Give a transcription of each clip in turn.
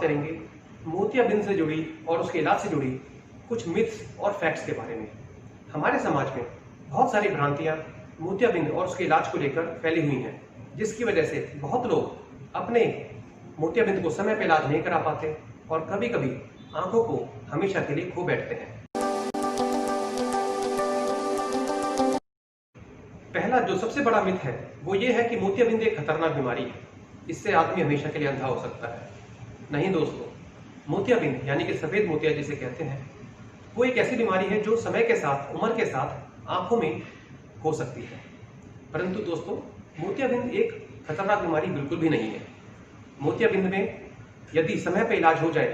करेंगे मोतियाबिंद से जुड़ी और उसके इलाज से जुड़ी कुछ मिथ्स और फैक्ट्स के बारे में। हमारे समाज में बहुत सारी भ्रांतियां मोतियाबिंद और उसके इलाज को लेकर फैली हुई हैं, जिसकी वजह से बहुत लोग अपने मोतियाबिंद को समय पर इलाज नहीं करा पाते और कभी कभी आंखों को हमेशा के लिए खो बैठते हैं। पहला जो सबसे बड़ा मिथ है वो ये है कि मोतियाबिंद एक खतरनाक बीमारी है, इससे आदमी हमेशा के लिए अंधा हो सकता है। नहीं दोस्तों, मोतियाबिंद यानी कि सफेद मोतिया जिसे कहते हैं, वो एक ऐसी बीमारी है जो समय के साथ, उम्र के साथ आंखों में हो सकती है। परंतु दोस्तों, मोतियाबिंद एक खतरनाक बीमारी बिल्कुल भी नहीं है। मोतियाबिंद में यदि समय पर इलाज हो जाए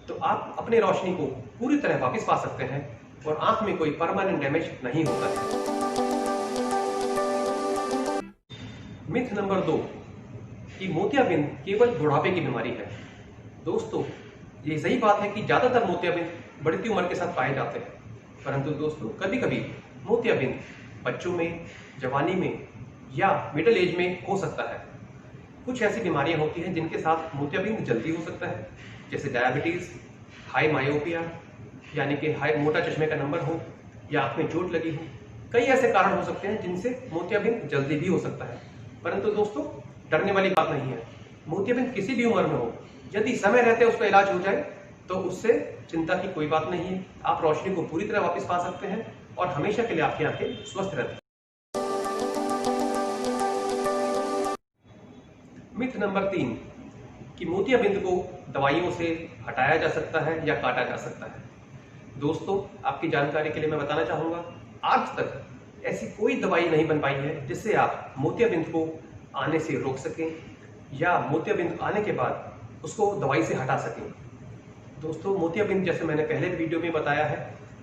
तो आप अपने रोशनी को पूरी तरह वापस पा सकते हैं और आंख में कोई परमानेंट डैमेज नहीं होता है। मिथ नंबर 2 कि मोतियाबिंद केवल बुढ़ापे की बीमारी है। दोस्तों, ये सही बात है कि ज्यादातर मोतियाबिंद बढ़ती उम्र के साथ पाए जाते हैं, परंतु दोस्तों कभी कभी मोतियाबिंद बच्चों में, जवानी में या मिडिल एज में हो सकता है। कुछ ऐसी बीमारियां होती हैं जिनके साथ मोतियाबिंद जल्दी हो सकता है, जैसे डायबिटीज, हाई मायोपिया यानी कि हाई मोटा चश्मे का नंबर हो या आंख में चोट लगी हो। कई ऐसे कारण हो सकते हैं जिनसे मोतियाबिंद जल्दी भी हो सकता है, परंतु दोस्तों डरने वाली बात नहीं है। मोतियाबिंद किसी भी उम्र में हो, यदि समय रहते उसका इलाज हो जाए तो उससे चिंता की कोई बात नहीं है। आप रोशनी को पूरी तरह वापस पा सकते हैं और हमेशा के लिए आपकी आंखें स्वस्थ रहती हैं। मिथ नंबर 3 कि मोतियाबिंद को दवाइयों से हटाया जा सकता है या काटा जा सकता है। दोस्तों, आपकी जानकारी के लिए मैं बताना चाहूंगा, आज तक ऐसी कोई दवाई नहीं बन पाई है जिससे आप मोतियाबिंद को आने से रोक सकें या मोतियाबिंद आने के बाद उसको दवाई से हटा सकें। दोस्तों, मोतियाबिंद जैसे मैंने पहले वीडियो में बताया है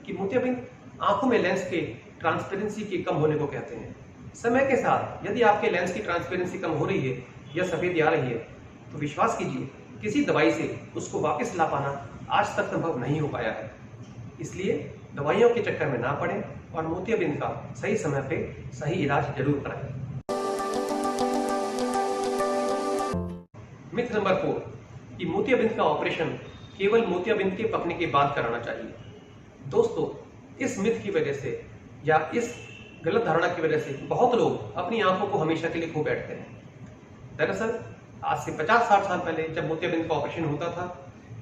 कि मोतियाबिंद आंखों में लेंस के ट्रांसपेरेंसी के कम होने को कहते हैं। समय के साथ यदि आपके लेंस की ट्रांसपेरेंसी कम हो रही है या सफेदी आ रही है तो विश्वास कीजिए, किसी दवाई से उसको वापस ला पाना आज तक संभव नहीं हो पाया है। इसलिए दवाइयों के चक्कर में ना पड़ें और मोतियाबिंद का सही समय पे सही इलाज जरूर कराएं। मिथ नंबर 4 कि मोतियाबिंद का ऑपरेशन केवल मोतियाबिंद के पकने के बाद कराना चाहिए। दोस्तों, इस मिथ की वजह से या इस गलत धारणा की वजह से बहुत लोग अपनी आंखों को हमेशा के लिए खो बैठते हैं। दरअसल आज से 50-60 साल पहले जब मोतियाबिंद का ऑपरेशन होता था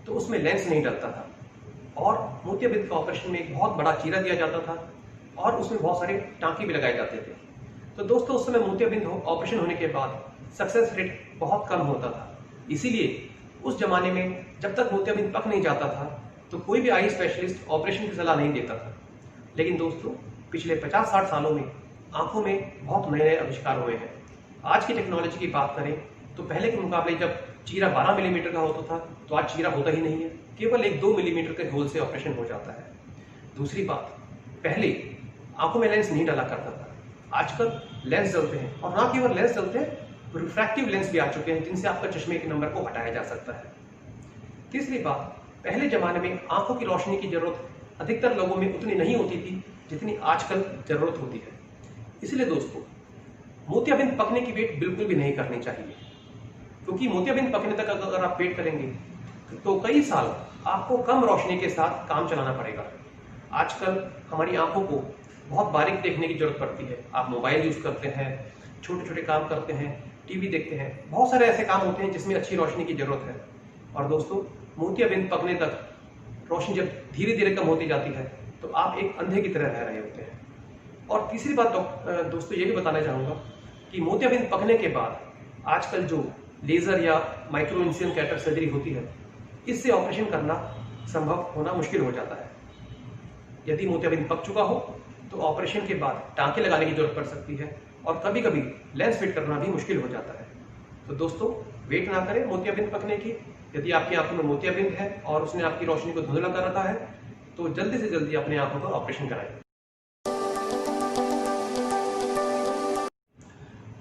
तो उसमें लेंस नहीं डलता था और मोतियाबिंद का ऑपरेशन में एक बहुत बड़ा चीरा दिया जाता था और उसमें बहुत सारे टांके भी लगाए जाते थे। तो दोस्तों, उस समय मोतियाबिंद ऑपरेशन होने के बाद सक्सेस रेट बहुत कम होता था। इसीलिए उस जमाने में जब तक मोतियाबिंद पक नहीं जाता था तो कोई भी आई स्पेशलिस्ट ऑपरेशन की सलाह नहीं देता था। लेकिन दोस्तों, पिछले 50-60 सालों में आंखों में बहुत नए नए आविष्कार हुए हैं। आज की टेक्नोलॉजी की बात करें तो पहले के मुकाबले जब चीरा 12 मिलीमीटर का होता था तो आज चीरा होता ही नहीं है, केवल 1-2 मिलीमीटर के होल से ऑपरेशन हो जाता है। दूसरी बात, पहले आंखों में लेंस नहीं डाला करता था, आजकल लेंस डलते हैं और ना केवल लेंस डलते हैं, रिफ्रैक्टिव लेंस भी आ चुके हैं जिनसे आपका चश्मे के नंबर को हटाया जा सकता है। तीसरी बात, पहले जमाने में आंखों की रोशनी की जरूरत अधिकतर लोगों में उतनी नहीं होती थी जितनी आजकल जरूरत होती है। इसलिए दोस्तों, मोतियाबिंद पकने की वेट बिल्कुल भी नहीं करनी चाहिए, क्योंकि मोतियाबिंद पकने तक अगर आप वेट करेंगे तो कई साल आपको कम रोशनी के साथ काम चलाना पड़ेगा। आजकल हमारी आंखों को बहुत बारीक देखने की जरूरत पड़ती है। आप मोबाइल यूज करते हैं, छोटे छोटे काम करते हैं, टीवी देखते हैं, बहुत सारे ऐसे काम होते हैं जिसमें अच्छी रोशनी की जरूरत है। और दोस्तों, मोतियाबिंद पकने तक रोशनी जब धीरे धीरे कम होती जाती है तो आप एक अंधे की तरह रह रहे होते हैं। और तीसरी बात दोस्तों ये भी बताना चाहूंगा कि मोतियाबिंद पकने के बाद आजकल जो लेजर या माइक्रो इंसिजन कैटर सर्जरी होती है, इससे ऑपरेशन करना संभव होना मुश्किल हो जाता है। यदि मोतियाबिंद पक चुका हो तो ऑपरेशन के बाद टांके लगाने की जरूरत पड़ सकती है और कभी कभी लेंस फिट करना भी मुश्किल हो जाता है। तो दोस्तों, वेट ना करें मोतियाबिंद पकने की। यदि आपकी आंखों में मोतियाबिंद है और उसने आपकी रोशनी को धुंधला कर रखा है तो जल्दी से जल्दी अपनी आंखों का ऑपरेशन कराएं।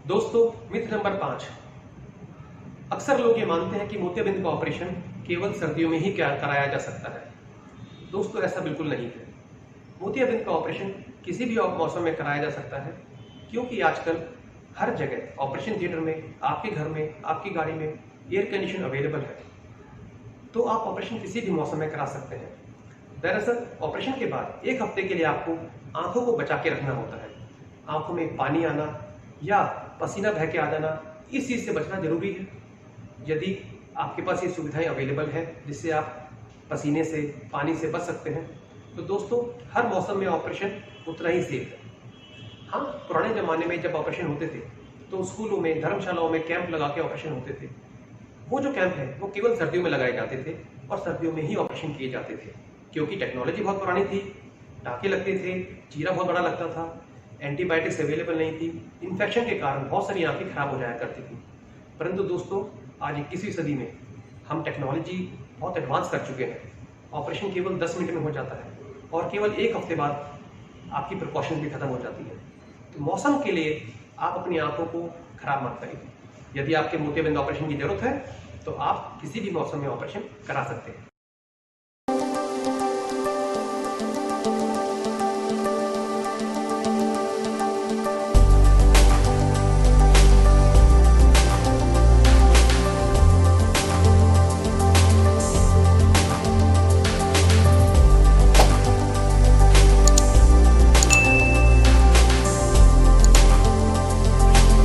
दोस्तों, मिथ नंबर 5, अक्सर लोग ये मानते हैं कि मोतियाबिंद का ऑपरेशन केवल सर्दियों में ही कराया जा सकता है। दोस्तों, ऐसा बिल्कुल नहीं है। मोतियाबिंद का ऑपरेशन किसी भी मौसम में कराया जा सकता है, क्योंकि आजकल हर जगह ऑपरेशन थिएटर में, आपके घर में, आपकी गाड़ी में एयर कंडीशन अवेलेबल है। तो आप ऑपरेशन किसी भी मौसम में करा सकते हैं। दरअसल ऑपरेशन के बाद 1 हफ्ते के लिए आपको आंखों को बचा के रखना होता है। आंखों में पानी आना या पसीना बह के आ जाना, इस चीज़ से बचना जरूरी है। यदि आपके पास ये सुविधाएं अवेलेबल है जिससे आप पसीने से, पानी से बच सकते हैं, तो दोस्तों हर मौसम में ऑपरेशन उतना ही सेफ है। हाँ, पुराने ज़माने में जब ऑपरेशन होते थे तो स्कूलों में, धर्मशालाओं में कैंप लगा के ऑपरेशन होते थे। वो जो कैंप है वो केवल सर्दियों में लगाए जाते थे और सर्दियों में ही ऑपरेशन किए जाते थे, क्योंकि टेक्नोलॉजी बहुत पुरानी थी, टाँके लगते थे, चीरा बहुत बड़ा लगता था, एंटीबायोटिक्स अवेलेबल नहीं थी, इन्फेक्शन के कारण बहुत सारी आंखें खराब हो जाया करती थी। परंतु दोस्तों आज 21वीं सदी में हम टेक्नोलॉजी बहुत एडवांस कर चुके हैं। ऑपरेशन केवल 10 मिनट में हो जाता है और केवल 1 हफ्ते बाद आपकी प्रिकॉशन भी खत्म हो जाती है। तो मौसम के लिए आप अपनी आंखों को खराब मत करिए। यदि आपके मोतियाबिंद ऑपरेशन की जरूरत है तो आप किसी भी मौसम में ऑपरेशन करा सकते हैं।